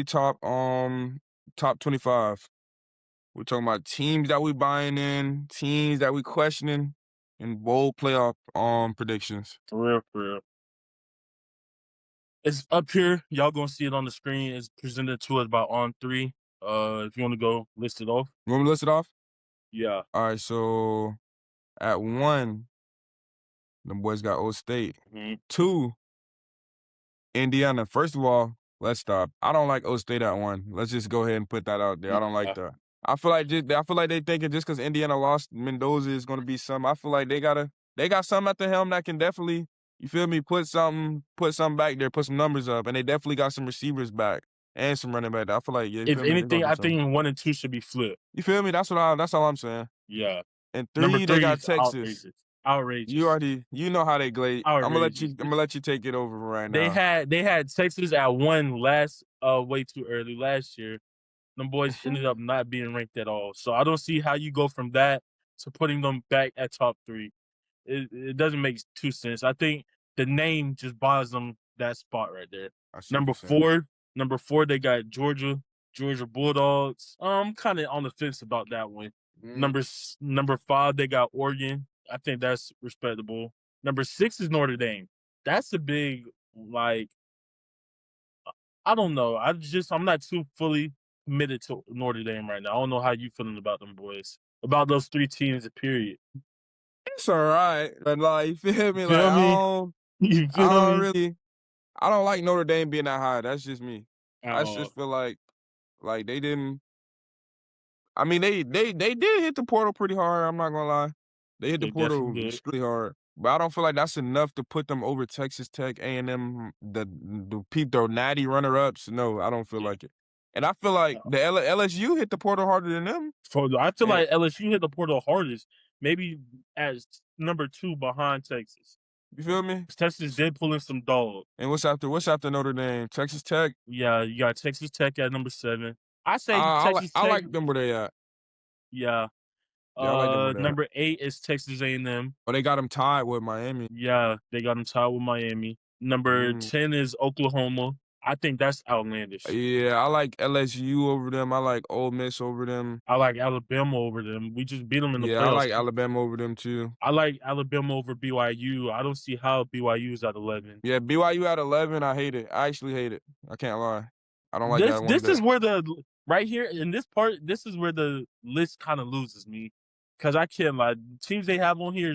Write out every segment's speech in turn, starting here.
top 25. We're talking about teams that we buying in, teams that we questioning, and bold playoff predictions. For real, for real. It's up here. Y'all gonna see it on the screen. It's presented to us by On Three. If you want to go list it off. You want me to list it off? Yeah. All right, so at 1, the boys got Old State. Mhm. 2, Indiana. First of all, let's stop. I don't like Old State at 1. Let's just go ahead and put that out there. I don't like Yeah. that. I feel like they thinking just because Indiana lost Mendoza is gonna be something. I feel like they got something at the helm that can definitely, you feel me, put something back there, put some numbers up, and they definitely got some receivers back and some running back. I feel like, yeah, you If feel me, they gonna anything, do I something. think 1 and 2 should be flipped. You feel me? That's all I'm saying. Yeah. And Number 3, they 3 got is Texas. outrageous. Outrageous. You know how they glade. I'm gonna Outrageous. let you take it over right They now. had Texas at 1 way too early last year. Them boys ended up not being ranked at all. So I don't see how you go from that to putting them back at top 3. It doesn't make two sense. I think the name just buys them that spot right there. I see what you're saying. Number 4, they got Georgia Bulldogs. I'm kind of on the fence about that one. Number 5, they got Oregon. I think that's respectable. Number 6 is Notre Dame. That's a big, like, I don't know. I'm not too fully committed to Notre Dame right now. I don't know how you feeling about them boys. About those 3 teams, period. It's all right, but like, you feel me? You Like feel me? You feel me? I don't like Notre Dame being that high. That's just me. At I all. just feel like they didn't. I mean, they did hit the portal pretty hard. I'm not gonna lie, they hit the They definitely portal did. extremely hard. But I don't feel like that's enough to put them over Texas Tech, A&M, the natty runner ups. No, I don't feel Yeah. like it. And I feel like the LSU hit the portal harder than them. I feel And like LSU hit the portal hardest, maybe as number 2 behind Texas. you feel me? Texas did pull in some dogs. And what's after Notre Dame? Texas Tech. Yeah, you got Texas Tech at number 7. I say Texas I Tech. like them where they at. Yeah. Yeah, I like them where they at. Number 8 is Texas A&M. Oh, they got them tied with Miami. Yeah, they got them tied with Miami. Number 10 is Oklahoma. I think that's outlandish. Yeah, I like LSU over them. I like Ole Miss over them. I like Alabama over them. We just beat them in the Yeah, I playoffs. like Alabama over them too. I like Alabama over BYU. I don't see how BYU is at 11. Yeah, BYU at 11, I hate it. I actually hate it. I can't lie. I don't like that one This bit. is where right here in this part, this is where the list kind of loses me. Cause I can't lie. The teams they have on here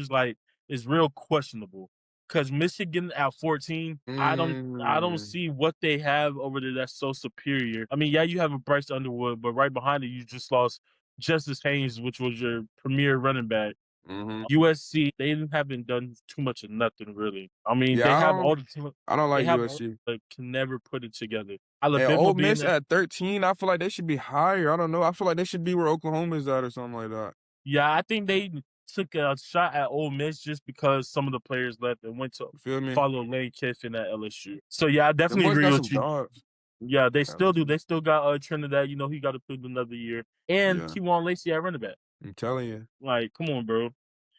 is real questionable. Cause Michigan at 14, I don't see what they have over there that's so superior. I mean, yeah, you have a Bryce Underwood, but right behind it, you just lost Justice Haynes, which was your premier running back. USC, they haven't done too much of nothing really. I mean, Yeah, they have all the talent. I don't like They have USC. but can never put it together. And Alabama Ole being Miss at 13, I feel like they should be higher. I don't know. I feel like they should be where Oklahoma is at or something like that. Yeah, I think they took a shot at Ole Miss just because some of the players left and went to Feel me? follow Lane Kiffin at LSU. So yeah, I Them definitely boys agree got with some you. dogs. Yeah, they still do. LSU. They still got Trinidad. You know, he got approved another year. And Yeah, T1 Lacey at running back. I'm telling you. Like, come on, bro.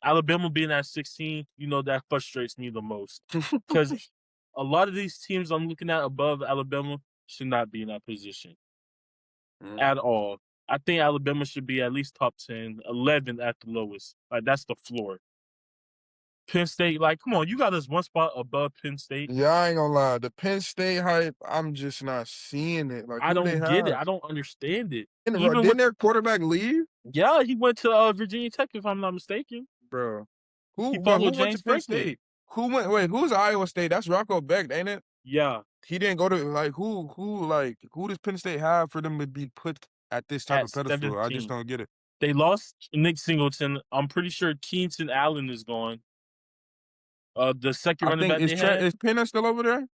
Alabama being at 16, you know, that frustrates me the most. Because a lot of these teams I'm looking at above Alabama should not be in that position at all. I think Alabama should be at least top 10, 11 at the lowest. Like, that's the floor. Penn State, like, come on, you got us one spot above Penn State. Yeah, I ain't gonna lie. The Penn State hype, I'm just not seeing it. Like, I don't get it. I don't understand it. Didn't their quarterback leave? Yeah, he went to Virginia Tech, if I'm not mistaken. Bro. He Who followed went James to Penn Franklin. State? Who's Iowa State? That's Rocco Beck, ain't it? Yeah. He didn't go to, like, who does Penn State have for them to be put at this type At of pedestal? I 17. just don't get it. They lost Nick Singleton. I'm pretty sure Keenan Allen is gone. The second running back they had. Is Penn still over there?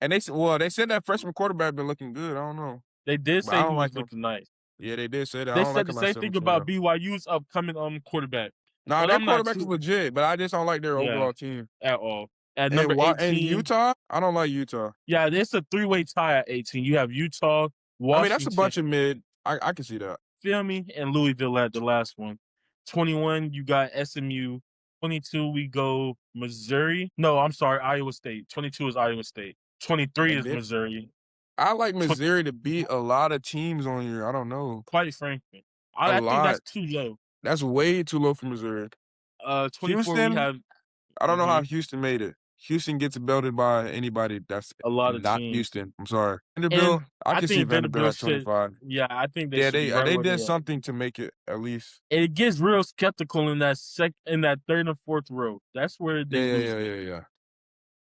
And they said that freshman quarterback been looking good. I don't know. They did But say I he don't was like him. looking nice. Yeah, they did say that. I They don't said like the him same at thing 17, about though. BYU's upcoming quarterback. Nah, But their I'm not quarterback is legit, but I just don't like their overall team. at all. At number 18, Utah, I don't like Utah. yeah, it's a three-way tie at 18. You have Utah, Washington. I mean, that's a bunch of mid. I can see that. Feel me? And Louisville at the last one. 21, you got SMU. 22, we go Missouri. No, I'm sorry, Iowa State. 22 is Iowa State. 23 is Missouri. I like Missouri to beat a lot of teams on here. I don't know. Quite frankly, A I think that's lot. too low. That's way too low for Missouri. 24. We Houston, have I don't know how Houston made it. Houston gets belted by anybody that's a lot of not teams, Houston. I'm sorry. Vanderbilt, and I I can see think Vanderbilt Vanderbilt at should. 25. Yeah, I think they Yeah, should be right they where did they are. something to make it at least. It gets real skeptical in that third and fourth row. That's where they lose me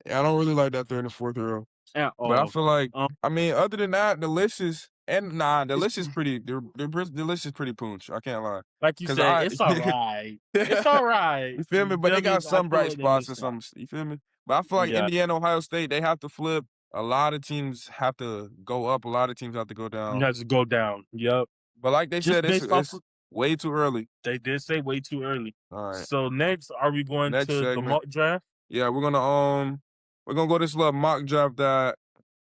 Yeah, I don't really like that third and fourth row. at But I all. feel like, Um, I mean, other than that, the list is the it's list is pretty. The list is pretty poonch. I can't lie. like you Cause said, I, it's all right. It's all right. you feel me? You But feel they me? got I some feel bright like they spots or missed out. some. You feel me? But I feel like Yeah, Indiana, Ohio State, they have to flip. A lot of teams have to go up. A lot of teams have to go you down. have to go down. Yep. But like they Just said, based off it's of way too early. they did say way too early. All right, So next, are we going next to the segment. mock draft? Yeah, we're gonna go this little mock draft that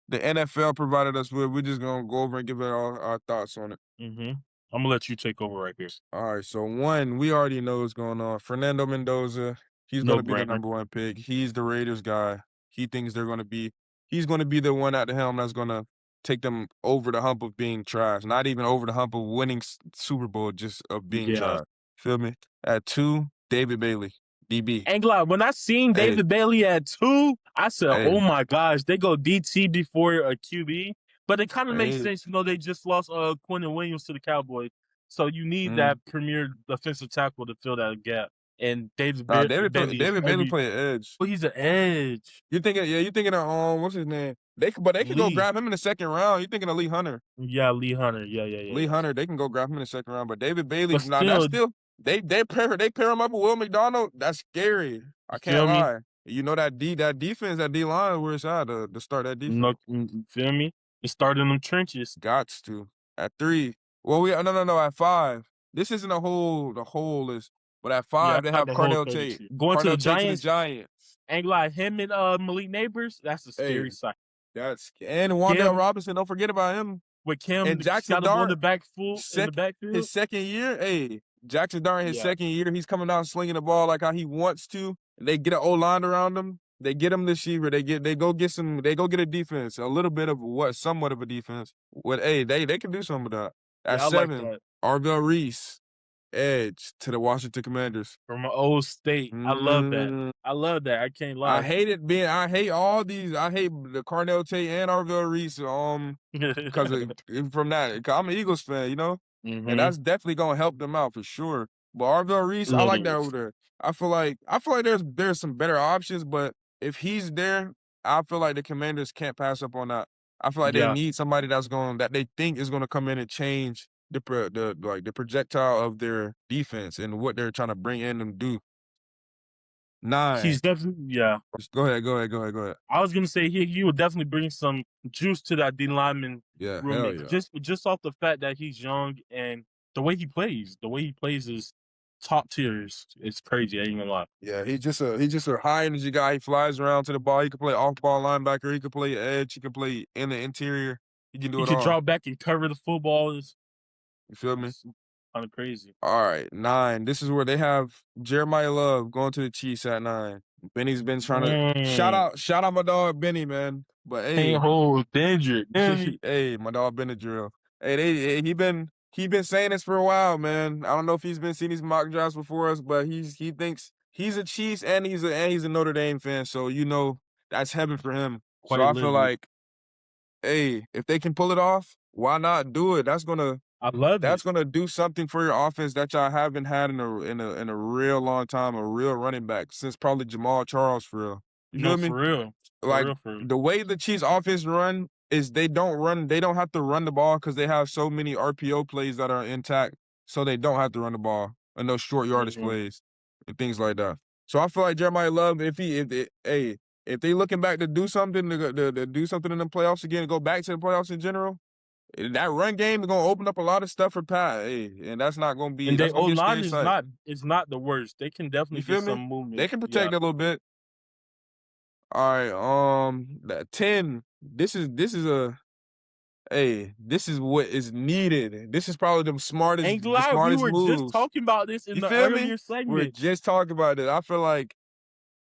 the NFL provided us with. We're just gonna go over and give it our thoughts on it. I'm gonna let you take over right here. All right, so one, we already know what's going on. Fernando Mendoza, he's No gonna be the brainer. number one pick. He's the Raiders guy. He thinks he's gonna be the one at the helm that's gonna take them over the hump of being trash. Not even over the hump of winning Super Bowl, just of being Yeah. trash. Feel me? At two, David Bailey, DB. Ain't glad when I seen Hey, David Bailey at 2, I said, hey, "Oh my gosh, they go DT before a QB." But it kind of makes hey. sense, they just lost Quentin Williams to the Cowboys, so you need Mm. that premier defensive tackle to fill that gap. And Nah, Bailey is David Bailey every. play edge. Well, he's an edge. You thinking of what's his name? They could go Lee, grab him in the second round. You thinking of Lee Hunter? yeah, Lee Hunter, Lee yeah. Hunter, they can go grab him in the second round. But David Bailey, But nah, that's still, still they pair him up with Will McDonald. That's scary. I you can't feel me? lie. You know that D line where it's at to start that defense. No, you feel me? It started in them trenches. Gots to at three. Well, we no at five. This isn't the whole list. But at Yeah, five, it's they not have the whole Carnell Tate. 32. Going to the Carnell Tate to the Giants, Giants. ain't like him and Malik Neighbors. That's a Hey, scary sight. and Wandale Kim Robinson. Don't forget about him. with Kim And Jackson got him on Dart. the in the His backfield. second year, hey, Jackson Dart, his Yeah, second year, he's coming down slinging the ball like how he wants to. They get an O line around him. They get him the receiver. They go get a defense, a little bit of somewhat of a defense. They can do something with that. At yeah, I like seven, that Arvell Reese, edge to the Washington Commanders. from my old state. I love that. Mm, I love that. I can't I lie. hate it being. I hate all these. I hate the Carnell Tate and Arvell Reese. Because from that, 'cause I'm an Eagles fan, you know. And hmm that's definitely gonna help them out for sure. But Arvell Reese, I Love like that it. over there. I feel like there's some better options, but if he's there, I feel like the Commanders can't pass up on that. I feel like they Yeah, need somebody that they think is gonna come in and change the projectile of their defense and what they're trying to bring in and do. he's 9. definitely. Yeah, Just go ahead. I was gonna say he would definitely bring some juice to that D lineman Yeah, hell roommate. yeah. Just off the fact that he's young and the way he plays. The way he plays is top tiers. It's crazy. I ain't gonna lie. Yeah, he's just a high energy guy. He flies around to the ball. He can play off ball linebacker. He can play edge. He can play in the interior. He can do He it could all. drop back and cover the football. You feel me? It's kind of crazy. All right, 9. This is where they have Jeremiah Love going to the Chiefs at 9. Benny's been trying to Mm, shout out my dog Benny, man. But can't hey, hold danger. hey, my dog Benadryl. He been saying this for a while, man. I don't know if he's been seeing these mock drafts before us, but he thinks he's a Chiefs and he's a Notre Dame fan, so you know that's heaven for him. So Quite I feel literally. like, hey, if they can pull it off, why not do it? I love it. That's gonna do something for your offense that y'all haven't had in a real long time, a real running back since probably Jamal Charles for real. You No, feel me? for real. For Like real, for real. the way the Chiefs offense run is they don't have to run the ball because they have so many RPO plays that are intact, so they don't have to run the ball and those short yardage Mhm. plays and things like that. So I feel like Jeremiah Love, if they looking back to do something to do something in the playoffs again, go back to the playoffs in general, that run game is gonna open up a lot of stuff for Pat. Hey, and And they that's gonna O be a line scary sight. is not the worst. They can You definitely get feel some me? They movement. can Yeah. protect it a little bit. All right, that 10. This is what is needed. This is probably Ain't the glad we smartest were just moves. talking about this in You the feel me? earlier We're segments. just talking about it. I feel like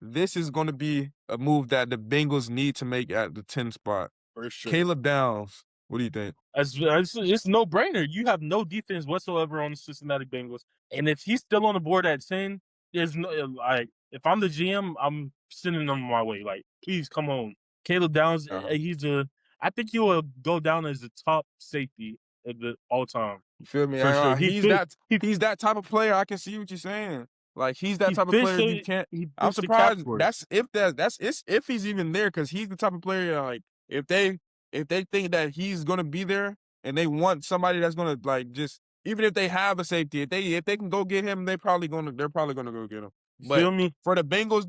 this is going to be a move that the Bengals need to make at the 10 spot. For sure. Caleb Downs. What do you think? It's no brainer. You have no defense whatsoever on the Cincinnati Bengals, and if he's still on the board at 10, there's no like. If I'm the GM, I'm sending him my way. Like, please come on, Caleb Downs. He's a. I think he will go down as the top safety of the all time. You feel me? For sure. He's that type of player. I can see what you're saying. Like he's that type of player you can't. I'm surprised. That's if he's even there because he's the type of player like if they think that he's gonna be there and they want somebody that's gonna like just even if they have a safety if they can go get him they're probably gonna go get him. But feel me? for the Bengals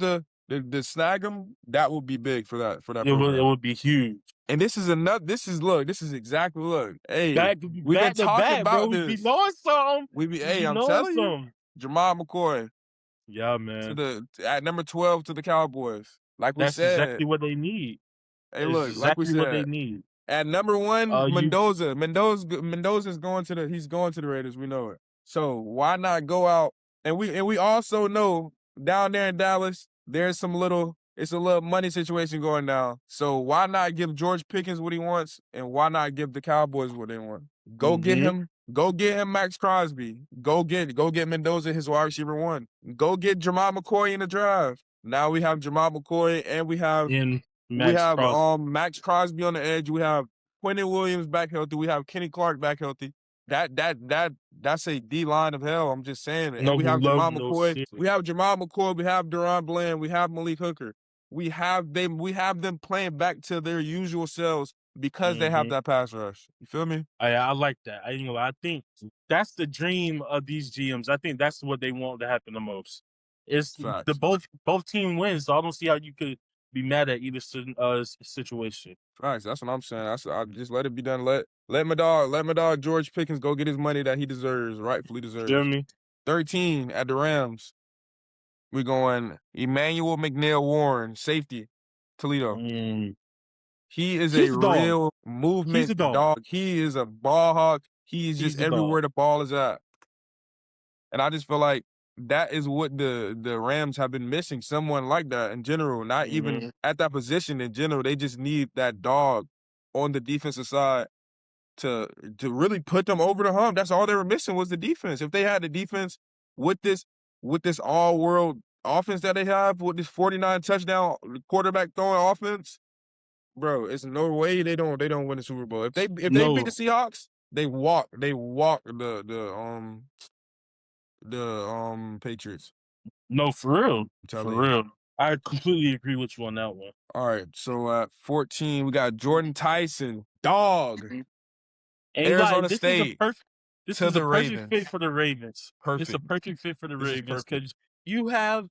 the snag him that would be big for that program. It would be huge. And this is exactly Hey, we've been back to talking back, about bro. this. We be knowing something. Hey, I'm telling you, Jamal McCoy. Yeah, man. At number 12 to the Cowboys. Like we That's said. exactly what they need. Hey, look, exactly like we said. What they need. At number 1, Mendoza. Mendoza's going to the Raiders. We know it. So why not go out? And we also know down there in Dallas, it's a little money situation going down. So why not give George Pickens what he wants, and why not give the Cowboys what they want? Go get him. Go get him Max Crosby. Go get Mendoza his wide receiver 1. Go get Jamal McCoy in the draft. Now we have Jamal McCoy and we have Max Crosby on the edge. We have Quentin Williams back healthy. We have Kenny Clark back healthy. That's a D line of hell. I'm just saying. And we have Jamal McCoy. We have Jamal McCoy. We have Deron Bland. We have Malik Hooker. We have them playing back to their usual selves because they have that pass rush. You feel me? I like that. I think that's the dream of these GMs. I think that's what they want to happen the most. It's Facts. the both team wins, so I don't see how you could be mad at either situation. Facts. That's what I'm saying. I just let it be done. Let my dog George Pickens go get his money that he deserves, rightfully deserves. You feel me? 13 at the Rams. We're going Emmanuel McNeil-Warren, safety, Toledo. He is a real movement dog. He is a ball hawk. He's just everywhere the ball is at. And I just feel like that is what the Rams have been missing. Someone like that in general, not even at that position in general. They just need that dog on the defensive side to really put them over the hump. That's all they were missing was the defense. If they had the defense with this all-world offense that they have, with this 49 touchdown quarterback throwing offense, bro, it's no way they don't win the Super Bowl. If they beat the Seahawks, they walk the Patriots. No, for real. For real. I completely agree with you on that one. All right, so at 14, we got Jordan Tyson, dog. Arizona State. This is a perfect fit for the Ravens. Perfect. It's a perfect fit for the Ravens because you have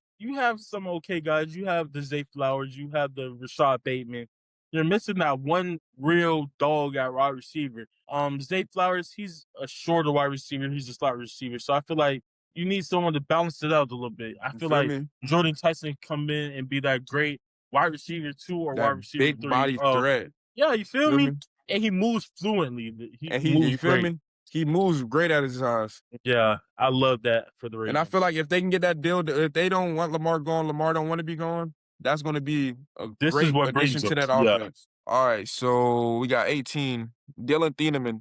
some okay guys. You have the Zay Flowers. You have the Rashad Bateman. You're missing that one real dog at wide receiver. Zay Flowers, he's a shorter wide receiver. He's a slot receiver. So I feel like you need someone to balance it out a little bit. I feel like Jordan Tyson come in and be that great wide receiver 2 or wide receiver 3. Big body threat. Yeah, you feel me? And he moves fluently. You feel me? He moves great at his size. Yeah, I love that for the Ravens. And I feel like if they can get that deal, if they don't want Lamar gone, Lamar don't want to be gone, that's going to be a great addition to that offense. All right, so we got 18, Dylan Thieneman.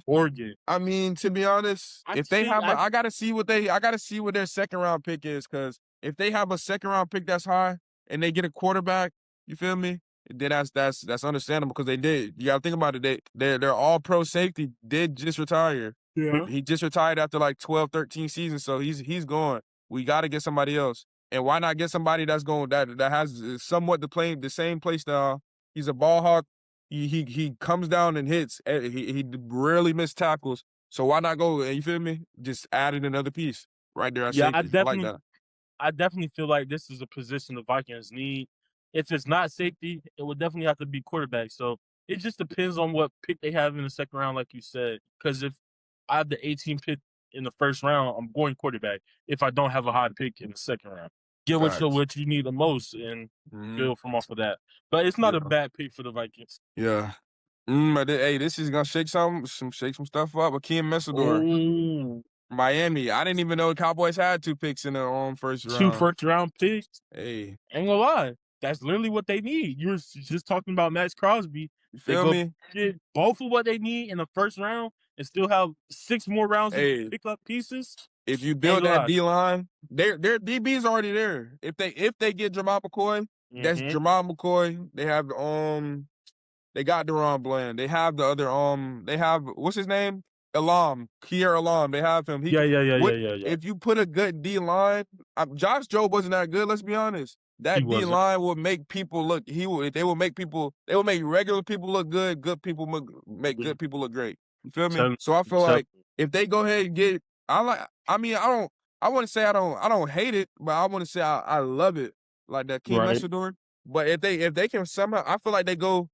Oregon. I mean, to be honest, I gotta see what their second round pick is, because if they have a second round pick that's high and they get a quarterback, you feel me? Then that's understandable because they did. You gotta think about it. Their all pro safety did just retire. Yeah. He just retired after like 12, 13 seasons, so he's gone. We gotta get somebody else. And why not get somebody that has somewhat the same play style? He's a ball hawk. He comes down and hits. He rarely misses tackles. So why not go? You feel me? Just added another piece right there. I definitely feel like this is a position the Vikings need. If it's not safety, it would definitely have to be quarterback. So it just depends on what pick they have in the second round, like you said. Because if I have the 18th pick in the first round, I'm going quarterback. If I don't have a high pick in the second round, get what you need the most and build from off of that. But it's not a bad pick for the Vikings. Yeah. But hey, this is gonna shake some stuff up. Akeem Messidor, Miami. I didn't even know the Cowboys had 2 picks in their own first round. 2 first round picks. Hey, ain't gonna lie. That's literally what they need. You were just talking about Max Crosby. You They feel go me? get both of what they need in the first round and still have 6 more rounds to Hey, pick up pieces. if you Ain't build gonna that lie. D line, their DB's already there. If they get Jamal McCoy, that's Mhm. Jamal McCoy. They got Deron Bland. They have the other they have what's his name? Kier Elam. They have him. He Yeah, could yeah, yeah, yeah, what yeah, yeah. if you put a good D line? Josh Jobe wasn't that good. Let's be honest. He That D wasn't. line will make people look. They will make regular people look good. Good people make good people look great. You feel me? Tell So I feel tell like if they go ahead and get, I like. I mean, I don't. I wouldn't say I don't hate it, but I want to say I love it. Like that King right, Messidor. But if they can somehow, I feel like they go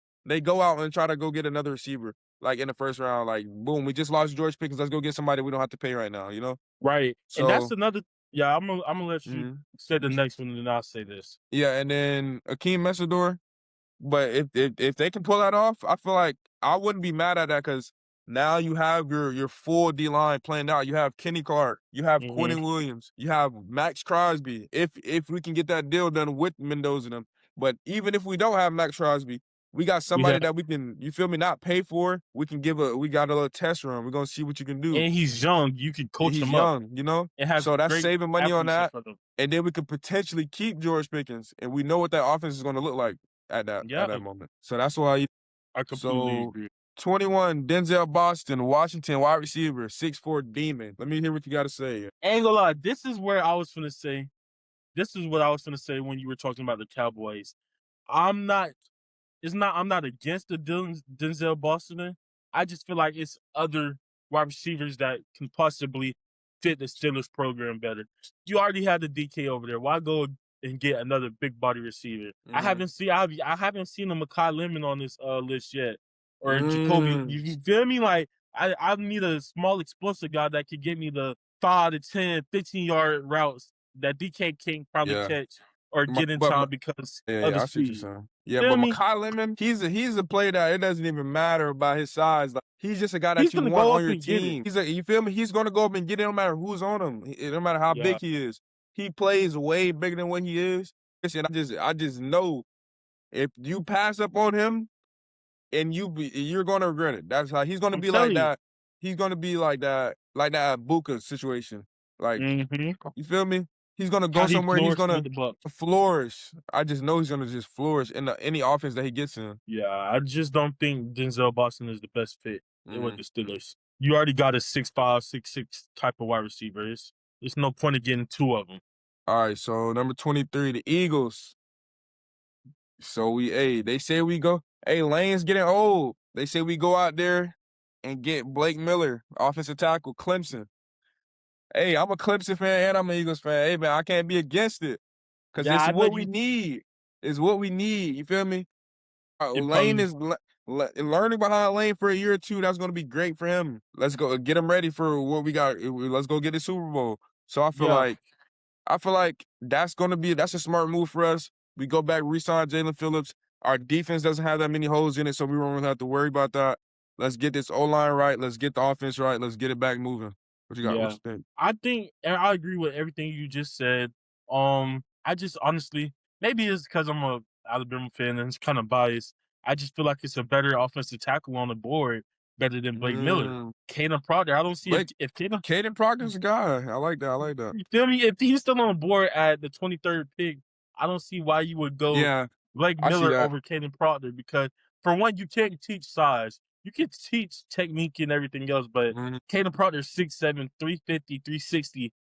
out and try to go get another receiver, like in the first round. Like, boom, we just lost George Pickens. Let's go get somebody we don't have to pay right now. right. And that's So, another yeah, I'm gonna let you mhm. say the next one and then I'll say this. Yeah, and then Akeem Messidor. But if they can pull that off, I feel like I wouldn't be mad at that because now you have your full D line playing out. You have Kenny Clark, you have Mhm. Quentin Williams, you have Max Crosby. If we can get that deal done with Mendoza and them, but even if we don't have Max Crosby, we got We have somebody that we can, you feel me, not pay for. We can we got a little test run. We're gonna see what you can do. and he's young, you can coach He's him up young. and have So that's great saving money on athletes in that. front of him. And then we could potentially keep George Pickens, and we know what that offense is gonna look like at that Yeah, moment. So that's why. I completely So agree. 21, Denzel Boston, Washington, wide receiver, 6'4" demon. Let me hear what you got to say. Ain't gonna lie, this is where I was gonna say this is what I was gonna say when you were talking about the Cowboys. I'm not I'm not against the Denzel Boston. I just feel like it's other wide receivers that can possibly fit the Steelers program better. You already have the DK over there. Why go and get another big body receiver? Mm. I haven't seen a Makai Lemon on this list yet. Or Jacoby. Mm. You feel me? Like I need a small explosive guy that could give me the 5 to 10, 15-yard routes that DK can't probably Yeah. catch or get in But time because of the yeah, I see what you're speed. saying. Yeah, Feel but me? Makai Lemon, he's a player that it doesn't even matter about his size. Like, he's just a guy He's that you gonna want go on up your and get it. team. You feel me? He's gonna go up and get it no matter who's on him. No matter how Yeah. big he is. He plays way bigger than what he is. Listen, I just know if you pass up on him, and you're gonna regret it. That's how he's gonna I'm be like telling you. that. He's gonna be like that Buka situation. Like, Mhm. you feel me? He's gonna go How he somewhere and he's flourished gonna with the Bucks. flourish. I just know he's gonna just flourish in any offense that he gets in. Yeah, I just don't think Denzel Boston is the best fit with Mm. the Steelers. You already got a 6'5", 6'6" type of wide receiver. It's no point of getting 2 of them. All right, so number 23, the Eagles. So they say we go. Hey, Lane's getting old. They say we go out there and get Blake Miller, offensive tackle, Clemson. Hey, I'm a Clemson fan and I'm an Eagles fan. Hey, man, I can't be against it. Cause Yeah, it's I know what we you need. It's what we need. You feel me? it Lane probably is learning behind Lane for a year or two. That's gonna be great for him. Let's go get him ready for what we got. Let's go get the Super Bowl. So yeah, I feel like that's a smart move for us. We go back, re-sign Jalen Phillips. Our defense doesn't have that many holes in it, so we don't really have to worry about that. Let's get this O-line right. Let's get the offense right. Let's get it back moving. What you got? What yeah. you think? I think and I agree with everything you just said. I just honestly maybe it's because I'm a Alabama fan and it's kind of biased. I just feel like it's a better offensive tackle on the board, better than Blake Miller. Mm, Caden Proctor, I don't see Blake, if Caden Caden Proctor's a guy. I like that. I like that. you feel me? If he's still on the board at the 23rd pick, I don't see why you would go Yeah, Blake I see Miller that. over Caden Proctor because for one, you can't teach size. You can teach technique and everything else, but Mhm. Caden Proctor 6'7", 350, 360.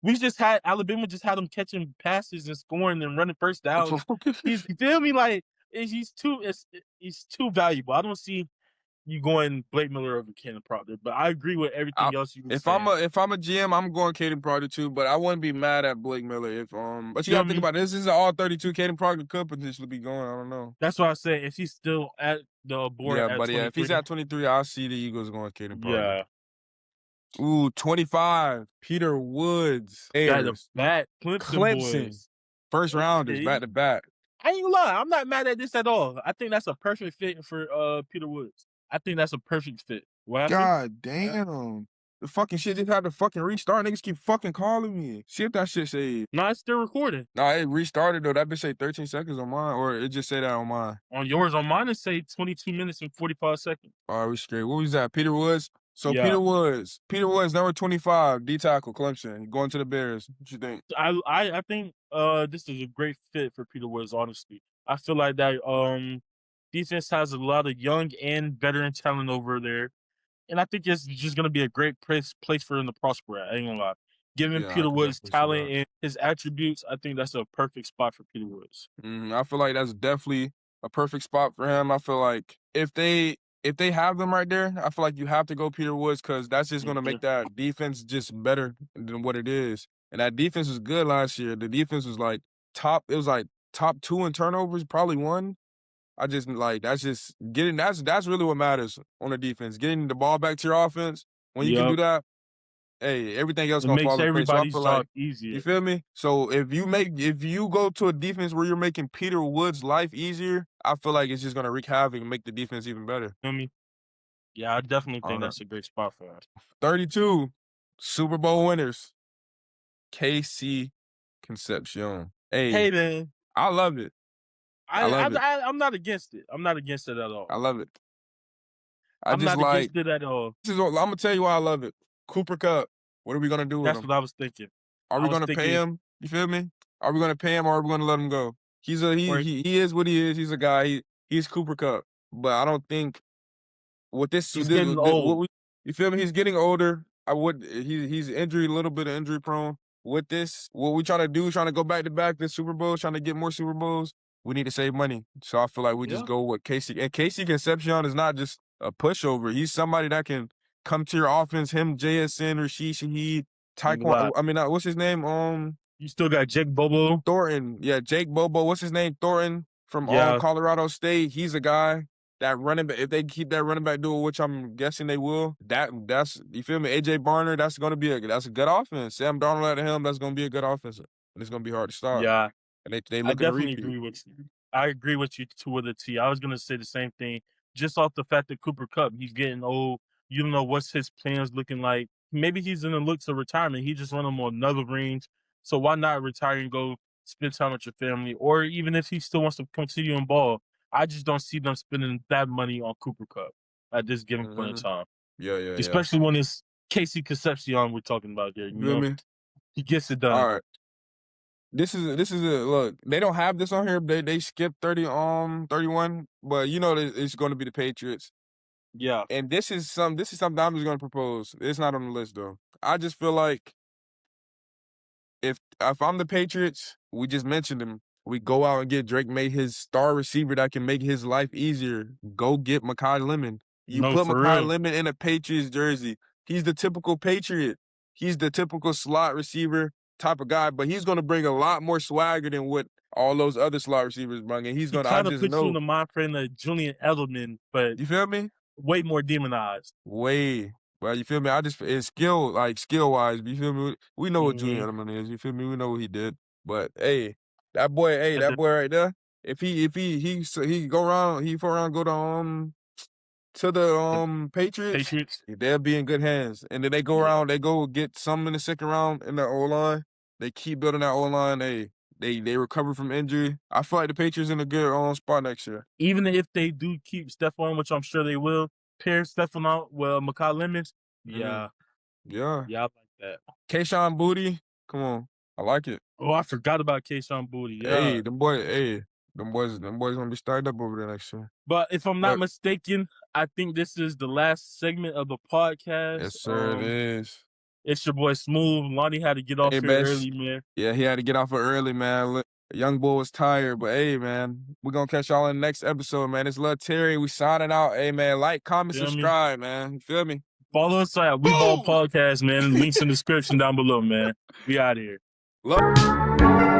We just had Alabama just had him catching passes and scoring and running first downs. He's you feel me? Like he's too valuable. I don't see you going Blake Miller over Caden Proctor, but I agree with I, everything else you were if I'm saying. a GM, I'm going Caden Proctor too, but I wouldn't be mad at Blake Miller if But you Feel gotta think me? about this. This is an all 32. Caden Proctor could potentially be going. I don't know. That's why I say if he's still at the board Yeah, at but yeah, if he's 23, at 23, I'll see the Eagles going Caden Proctor. yeah, Ooh, 25, Peter Woods, got the Ayers, bad Clemson Clemson, boys. first rounders Okay, back to back. I ain't gonna lie, I'm not mad at this at all. I think that's a perfect fit for Peter Woods. I think that's a perfect fit. What happened? God damn. The fucking shit just had to fucking restart. Niggas keep fucking calling me. See if that shit say. No, it's still recording. Nah, it restarted though. That bitch say 13 seconds on mine, or it just say that on mine. On yours, on mine, it say 22 minutes and 45 seconds. All right, we straight. What was that? Peter Woods? So Yeah. Peter Woods, number 25, D tackle, Clemson, going to the Bears. What you think? I think this is a great fit for Peter Woods, honestly. I feel like that defense has a lot of young and veteran talent over there. And I think it's just gonna be a great place for him to prosper at. I ain't gonna lie. Given Yeah, I Peter could Woods' definitely see talent that. and his attributes, I think that's a perfect spot for Peter Woods. I feel like that's definitely a perfect spot for him. I feel like if they have them right there, I feel like you have to go Peter Woods because that's just gonna make that defense just better than what it is. And that defense was good last year. The defense was like top. It was like top 2 in turnovers, probably 1. I just like that's just getting that's really what matters on the defense. Getting the ball back to your offense. When you can do that, hey, everything else It gonna makes fall in place. So I everybody's feel job like easier. you feel me? So if you go to a defense where you're making Peter Woods' life easier, I feel like it's just gonna wreak havoc and make the defense even better. Feel me? Yeah, I definitely think All right. that's a great spot for us. 32 Super Bowl winners. KC Concepcion. Hey man, I love it. I love it. I'm not against it. I'm not against it at all. I love it. I'm not against it at all. I'm gonna tell you why I love it. Cooper Kupp. What are we gonna do with him? That's what I was thinking. Are we gonna pay him? You feel me? Are we gonna pay him or are we gonna let him go? He is what he is. He's a guy. He's Cooper Kupp. But I don't think with this He's getting old. You feel me? He's getting older. He's a little bit of injury prone. With this, what we trying to do, trying to go back to back this Super Bowl, trying to get more Super Bowls. We need to save money. So I feel like we just go with Casey. And Casey Concepcion is not just a pushover. He's somebody that can come to your offense. Him, JSN, Rashid Shaheed, Taekwon. I mean, what's his name? You still got Jake Bobo. Thornton. Yeah, Jake Bobo. What's his name? Thornton from Colorado State. He's a guy that running back. If they keep that running back duel, which I'm guessing they will, that's you feel me? AJ Barner. That's gonna be that's a good offense. Sam Darnold at him. That's gonna be a good offense, and it's gonna be hard to stop. Yeah, and they I definitely agree with you. I agree with you to the T. I was gonna say the same thing, just off the fact that Cooper Kupp, he's getting old. You don't know what's his plans looking like. Maybe he's in the looks of retirement. He just running on another range. So why not retire and go spend time with your family? Or even if he still wants to continue in ball, I just don't see them spending that money on Cooper Kupp at this given point in time. Yeah. Especially when it's Casey Concepcion we're talking about here. You know? He gets it done. All right. This is a look. They don't have this on here. They skipped 31, but you know it's going to be the Patriots. Yeah. And this is something I'm just going to propose. It's not on the list though. I just feel like if I'm the Patriots, we just mentioned him. We go out and get Drake May, his star receiver that can make his life easier. Go get Mekhi Lemon. You put Mekhi Lemon in a Patriots jersey. He's the typical Patriot. He's the typical slot receiver type of guy, but he's going to bring a lot more swagger than what all those other slot receivers bring. And he's going to, I just put know. You in the mind frame of Julian Edelman, but you feel me? Way more demonized. Way. Well, you feel me? It's skill wise. You feel me? We know what Julian Edelman is. You feel me? We know what he did. But hey, that boy right there. If he go around, go to the Patriots, they'll be in good hands. And then they go around, they go get some in the second round in the O-line. They keep building that O-line. They recover from injury. I feel like the Patriots in a good spot next year. Even if they do keep Stephon, which I'm sure they will, pair Stephon out with Mekhi Lemon. Yeah. Yeah. Yeah, I like that. Kayshon Boutte, come on. I like it. Oh, I forgot about Kayshon Boutte. Yeah. Hey, them boys gonna be started up over there next year. But if I'm not mistaken, I think this is the last segment of the podcast. Yes, sir, it is. It's your boy Smooth. Lonnie had to get off here early, man. Yeah, he had to get off early, man. Look, young boy was tired, but hey, man, we're gonna catch y'all in the next episode, man. It's Lil Terry. We signing out. Hey, man, like, comment, subscribe, man. You feel me? Follow us at We Ball Podcast, man. Links in the description down below, man. We out of here. Love.